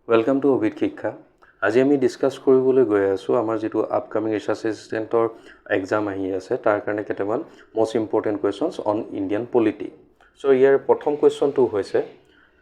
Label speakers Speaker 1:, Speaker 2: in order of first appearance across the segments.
Speaker 1: Welcome to Ovid Kikha. আজি আমি discuss কৰিবলৈ গৈ আছো আমাৰ যেটো আপকামিং ৰিসাৰ্চ এসিস্টেন্টৰ এক্সাম আহি আছে তাৰ কাৰণে কেটামান most important questions on Indian polity so ইয়াৰ প্ৰথম কোৱেশ্চনটো হৈছে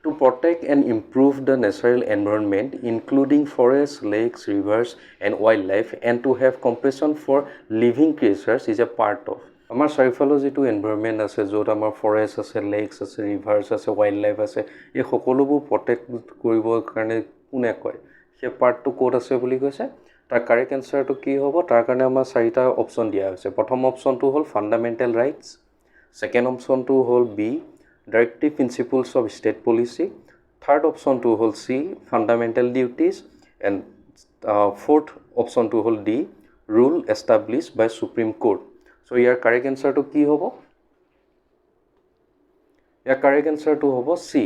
Speaker 1: to protect and improve the natural environment including forests, lakes, rivers and wildlife and to have compassion for living creatures is a part of আমাৰ চাৰিফালৰ যেটো environment আছে য'ত আমাৰ forest আছে লেকস আছে ৰিভাৰ্স আছে ওয়াইল্ডলাইফ আছে এই সকলোবোৰ প্ৰটেক্ট কৰিবৰ কাৰণে কোনে কয় সেই পাৰ্টটো কোড আছে বুলি কৈছে তাৰ কাৰেক্ট আনসাৰটো কি হ'ব তাৰ কাৰণে আমাৰ চাৰিটা অপচন দিয়া হৈছে প্ৰথম অপচনটো হ'ল ফান্ডামেন্টাল ৰাইটস সেকেন্ড অপচনটো হ'ল B directive principles of state policy third option to hold C fundamental duties and fourth option to hold D rule established by Supreme Court so your correct answer to ki hobo your correct answer to hobo C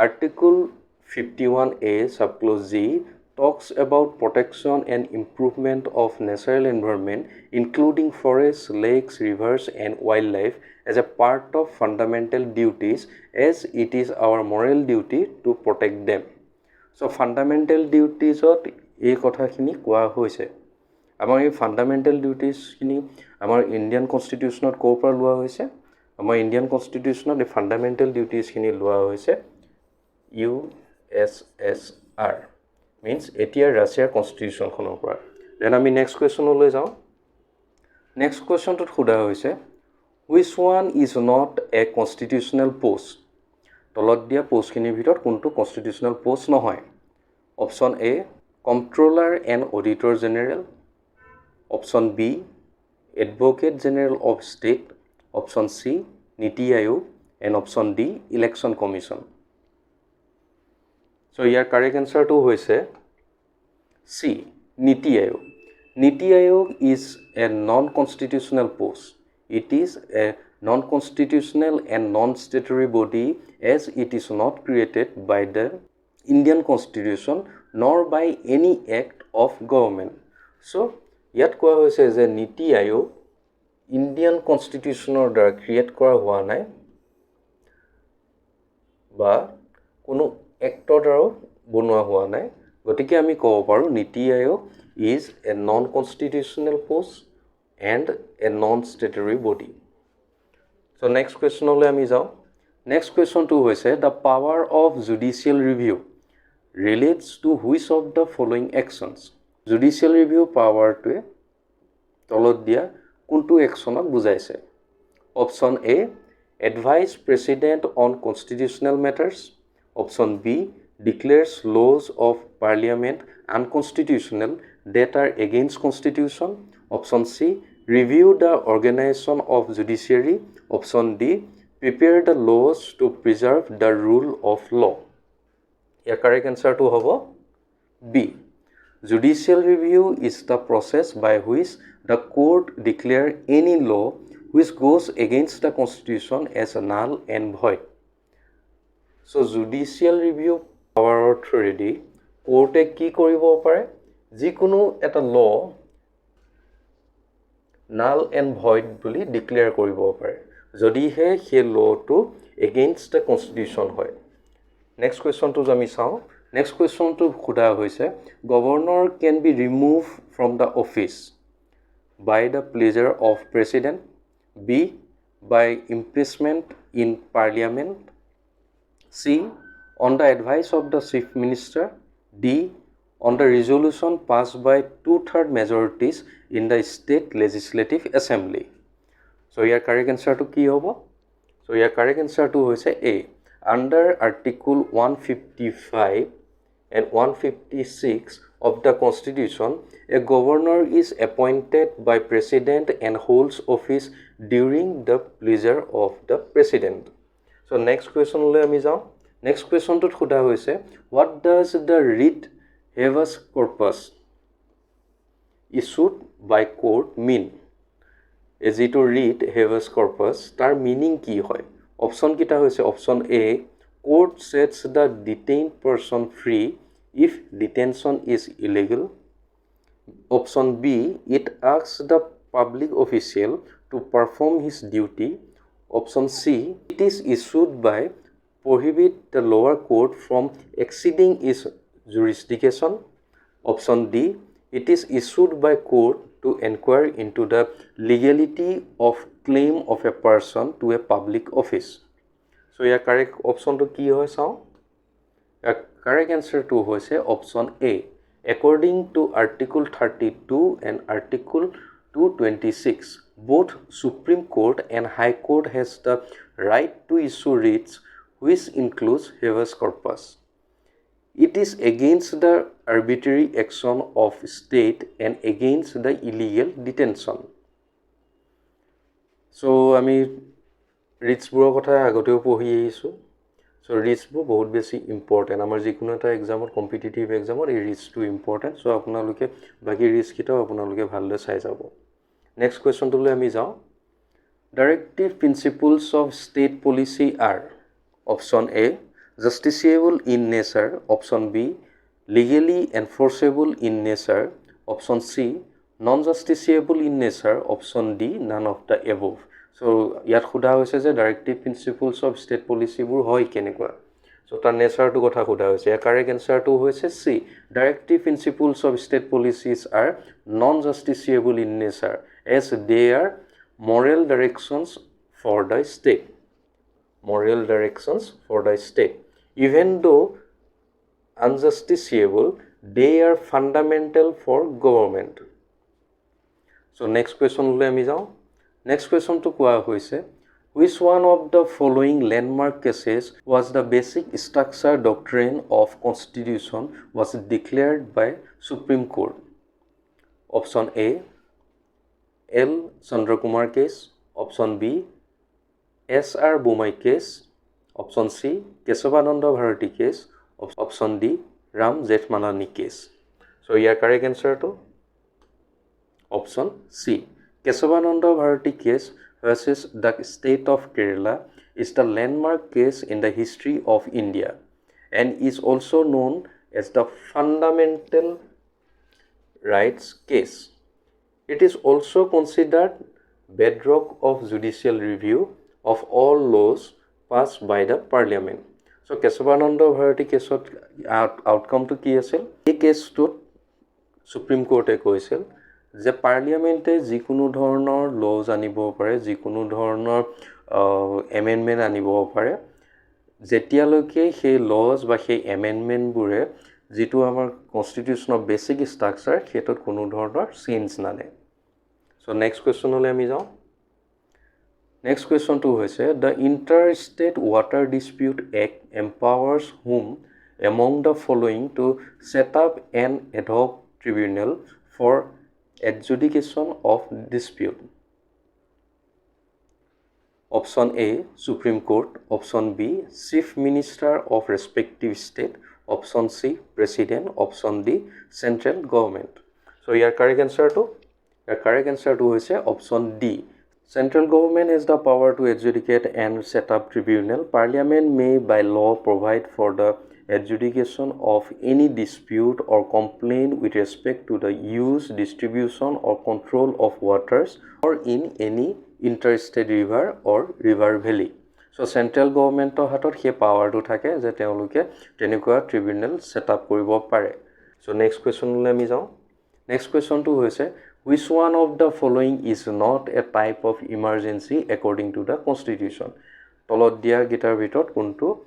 Speaker 1: article 51A subclause G talks about protection and improvement of natural environment including forests lakes rivers and wildlife as a part of fundamental duties as it is our moral duty to protect them so fundamental duties ot ei kotha khini koa hoise amar ei fundamental duties khini amar indian constitution ot kopar lua hoise amar indian constitution ot fundamental duties khini lua hoise USSR means etia russia constitution khonor pora then ami next question ole jao next question tot khuda hoise which one is not a constitutional post তলত দিয়া পোষ্টখিনিৰ ভিতৰত কোনটো constitutional post নহয় option A comptroller and auditor general option B advocate general of state option C niti aayog and option D election commission so year correct answer to hoise C niti aayog is a non constitutional post it is a non-constitutional and non-statutory body as it is not created by the Indian Constitution nor by any act of government. So, yat koa hoise je Niti Aayog Indian Constitution or দ্বাৰা create kora hua nai ba kono actor দ্বাৰা bonua hua nai gotike ami kobo paru Niti Aayog is a non-constitutional post and a non-statutory body. So next question ole ami jao. Next question to hoise the power of judicial review relates to which of the following actions. Judicial review power to tolot dia kuntu action ok bujaise. Option A advise president on constitutional matters. Option B declares laws of parliament unconstitutional that are against constitution. Option C review the organization of judiciary. Option D prepare the laws to preserve the rule of law. Your correct answer to hobo B judicial review is the process by which the court declare any law which goes against the constitution as null and void so judicial review power authority court e ki koribo pare jikono eta law null and void বুলি declare koribo pare jodi he he law to against the constitution hoy next question to jami sao next question to khuda hoise governor can be removed from the office by the pleasure of president B by impeachment in parliament C on the advice of the chief minister D on the resolution passed by 2/3 majorities in the state legislative assembly so your correct answer to ki hobo so your correct answer to hoise A under article 155 and 156 of the constitution a governor is appointed by president and holds office during the pleasure of the president so next question ole ami jao next question to khuda hoise what does the writ habeas corpus issued by court mean as it to read habeas corpus tar meaning ki hoy option kita hoise option A court sets the detained person free if detention is illegal option B it asks the public official to perform his duty option C it is issued by prohibit the lower court from exceeding its jurisdiction. Option D, it is issued by court to inquire into the legality of claim of a person to a public office. So your correct option to ki hoy sao? Your correct answer to hoise option A. According to Article 32 and Article 226, both Supreme Court and High Court has the right to issue writs which includes habeas corpus. It is against the arbitrary action of state and against the illegal detention. So আমি ৰিটছবোৰৰ কথা আগতেও পঢ়ি আহিছোঁ. So ৰিটছবোৰ বহুত বেছি important. আমাৰ যিকোনো এটা এক্সামত কম্পিটিটিভ এক্সামত এই ৰিটছটো ইম্পৰ্টেণ্ট. চ' আপোনালোকে বাকী ৰিটছকেইটাও আপোনালোকে ভালদৰে চাই যাব. নেক্সট কুৱেশ্যনটোলৈ আমি যাওঁ. Directive principles of state policy R option A justiciable in nature, option B legally enforceable in nature, option C non-justiciable in nature, option D none of the above. So ইয়াত খুদা হৈছে যে ডাইৰেক্টিভ প্ৰিন্সিপলছ অফ ষ্টেট পলিচিবোৰ হয় কেনেকুৱা. So তাৰ নেচাৰটো কথা খুদা হৈছে. ইয়াৰ কাৰেক্ট এনচাৰটো হৈছে C. Directive principles of state policies are non-justiciable in nature as they are moral directions for the state. Moral directions for the state. Even though unjusticiable, they are fundamental for government. So next question le ami jao. Next question to koa hoise, which one of the following landmark cases was the basic structure doctrine of constitution was declared by Supreme Court? Option A L Chandra Kumar case, option B S.R. Bomai case, option C Kesavananda Bharati case, option D Ram Jethmalani case. So your correct answer to option C. Kesavananda Bharati case versus the state of Kerala is the landmark case in the history of India and is also known as the fundamental rights case. It is also considered bedrock of judicial review of all laws passed by the parliament. So Kesavananda Bharati case outcome to ki asil? Ei case to Supreme Court e koisil যে পাৰ্লিয়ামেণ্টে যিকোনো ধৰণৰ lodge আনিব পাৰে, যিকোনো ধৰণৰ amendment আনিব পাৰে, যেতিয়ালৈকে সেই লজ বা সেই এমেণ্ডমেণ্টবোৰে যিটো আমাৰ কনষ্টিটিউশ্যনৰ বেচিক ষ্ট্ৰাকচাৰ সেইটোত কোনো ধৰণৰ চেঞ্জ নানে. চ' নেক্সট কুৱেশ্যনলৈ আমি যাওঁ. Next question 2 hoise, the Interstate Water Dispute Act empowers whom among the following to set up an ad hoc tribunal for adjudication of dispute? Option A Supreme Court, option B Chief Minister of respective state, option C President, option D Central Government. So your correct answer to hoise option D. Central government has the power to adjudicate and set up tribunal. Parliament may by law provide for the adjudication of any dispute or complaint with respect to the use, distribution or control of waters or in any interstate river or river valley. So central government hatot he power to thake je teoluke tenekua tribunal set up koribo pare. So next question le ami jao. Next question to hoise, which one of the following is not a type of emergency according to the constitution? Tolot dia gitar bitot kuntu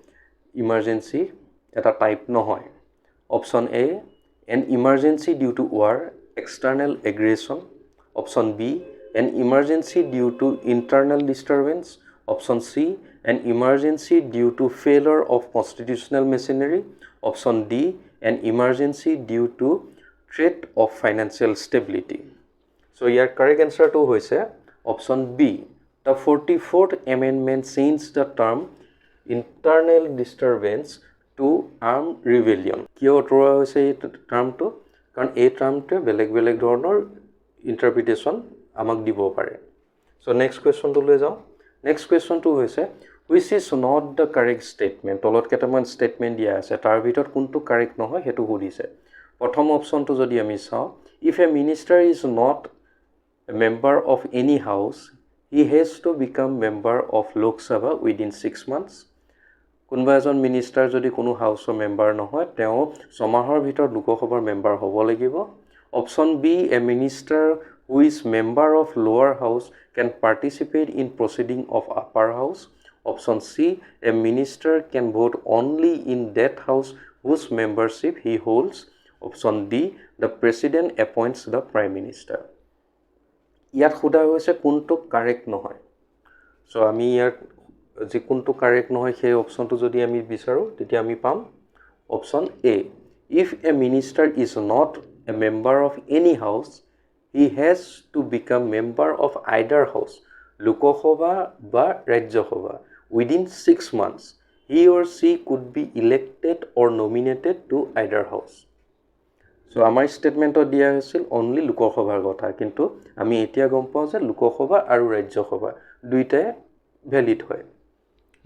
Speaker 1: emergency eta type nohoy. Option A an emergency due to war, external aggression. Option B an emergency due to internal disturbance. Option C an emergency due to failure of constitutional machinery. Option D an emergency due to threat of financial stability. So your correct answer to hoise option B. The 44th amendment changed the term internal disturbance to armed rebellion. Kiyo otora hoise ei term to karon ei term to beleg dhoroner interpretation amak dibo pare. So next question to loi jao. Next question to hoise which is not the correct statement. Tolot ketaman statement dia ase tar bhitor kuntu correct nohoy hetu hudise. Prothom option to jodi ami sao, if a minister is not a member of any house, he has to become member of Lok Sabha within 6 months. কোনোবা এজন minister যদি কোনো হাউচৰ member নহয় তেওঁ 6 মাহৰ ভিতৰত লোকসভাৰ মেম্বাৰ হ'ব লাগিব option B a minister who is member of lower house can participate in proceeding of upper house option C a minister can vote only in that house whose membership he holds option D the president appoints the prime minister ইয়াত খুদা হৈছে কোনটো correct নহয় so আমি ইয়াত যে কোনটো correct নহয় সেই অপচনটো যদি আমি বিচাৰো তেতিয়া আমি পাম option A if a minister is not a member of any house he has to become member of either house lokosabha ba rajya sabha within 6 months he or she could be elected or nominated to either house so amar statement dia hoisil only lokosabhar kotha kintu ami etia gom pao je lokosabha aru rajya sabha duita valid hoy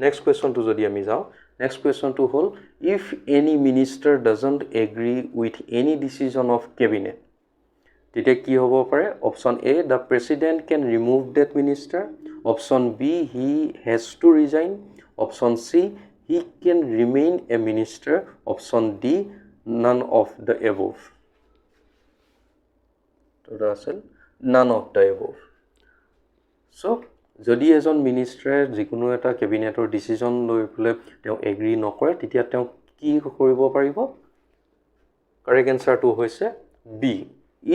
Speaker 1: next question to jodi ami jao next question to hol if any minister doesn't agree with any decision of cabinet তেতিয়া কি হ'ব পাৰে option A the president can remove that minister option B he has to resign option C he can remain a minister option D none of the above তো আসল none of the above so যদি এজন মিনিষ্টাৰে যিকোনো এটা কেবিনেটৰ ডিসিজন লৈ পলে তেওঁ এগ্ৰি নকৰে তেতিয়া তেওঁ কি কৰিব পাৰিব কাৰেক্ট আনসাৰটো হৈছে B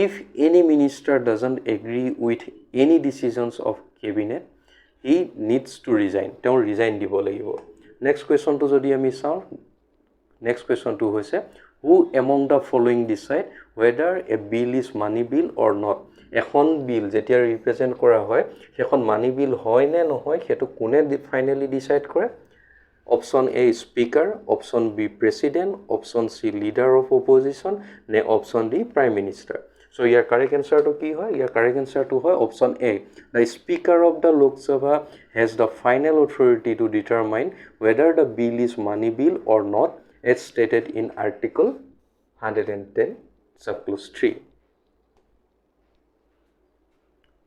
Speaker 1: if any minister doesn't agree with any decisions of cabinet he needs to resign তেওঁ resign দিব লাগিব next question to jodi ami saw next question to hoise who among the following decide whether a bill is money bill or not এখন বিল যেতিয়া represent কৰা হয় সেখন মানি বিল হয় নে নহয় হেতু কোনে ফাইনালি ডিসাইড কৰে option A speaker option B president option C leader of opposition ne option D prime minister so your correct answer to ki hoy your correct answer to hoy option A the speaker of the lok sabha has the final authority to determine whether the bill is money bill or not as stated in article 110 subclause 3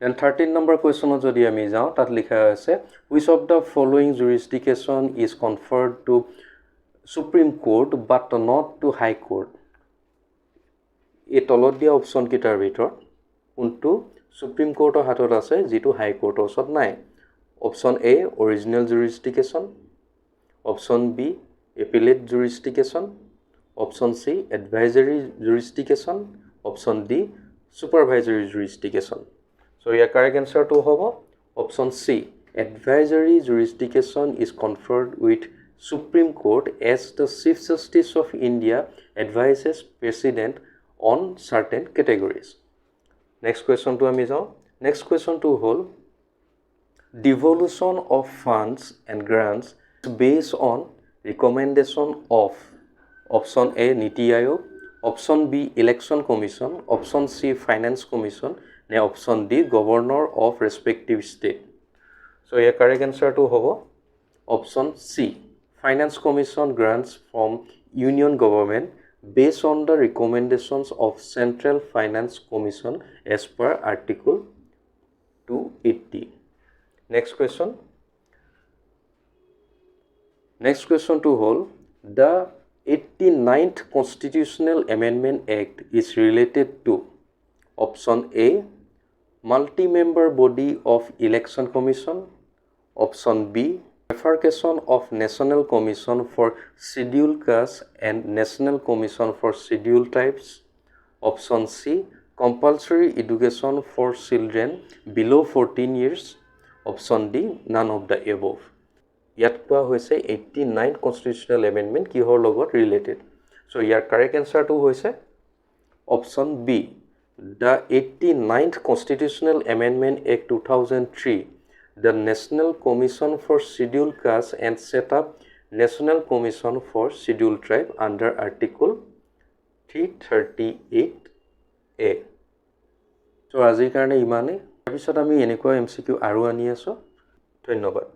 Speaker 1: and 13 number question jodi ami jao tat likha ase which of the following jurisdiction is conferred to supreme court but not to high court এই তলত দিয়া option কিটাৰ ভিতৰ কোনটো supreme কোৰ্টৰ হাতত আছে যেটো হাই কোৰ্টৰ ওচৰত নাই option A original jurisdiction option B appellate jurisdiction option C advisory jurisdiction option D supervisory jurisdiction so your correct answer to hobo option C advisory jurisdiction is conferred with Supreme Court as the Chief Justice of India advises President on certain categories. Next question to ami jao. Next question to hol devolution of funds and grants based on recommendation of option A Niti Aayog, option B Election Commission, option C Finance Commission, ne option D Governor of respective state. So your correct answer to hobo option C Finance Commission grants from Union government based on the recommendations of Central Finance Commission as per Article 280. Next question. Next question to hold the 89th Constitutional Amendment Act is related to option A multi-member body of Election Commission, option B bifurcation of National Commission for Scheduled Castes and National Commission for Scheduled Tribes, option C compulsory education for children below 14 years, option D none of the above. Yat koa hoise 89th Constitutional Amendment kihor logot related. So your correct answer to hoise option B the 89th Constitutional Amendment Act 2003 the National Commission for Scheduled Castes and set up National Commission for Scheduled Tribe under Article 338A. So আজিৰ কাৰণে ইমানে তাৰপিছত আমি এনেকুৱা MCQ আৰু আনি আছো ধন্যবাদ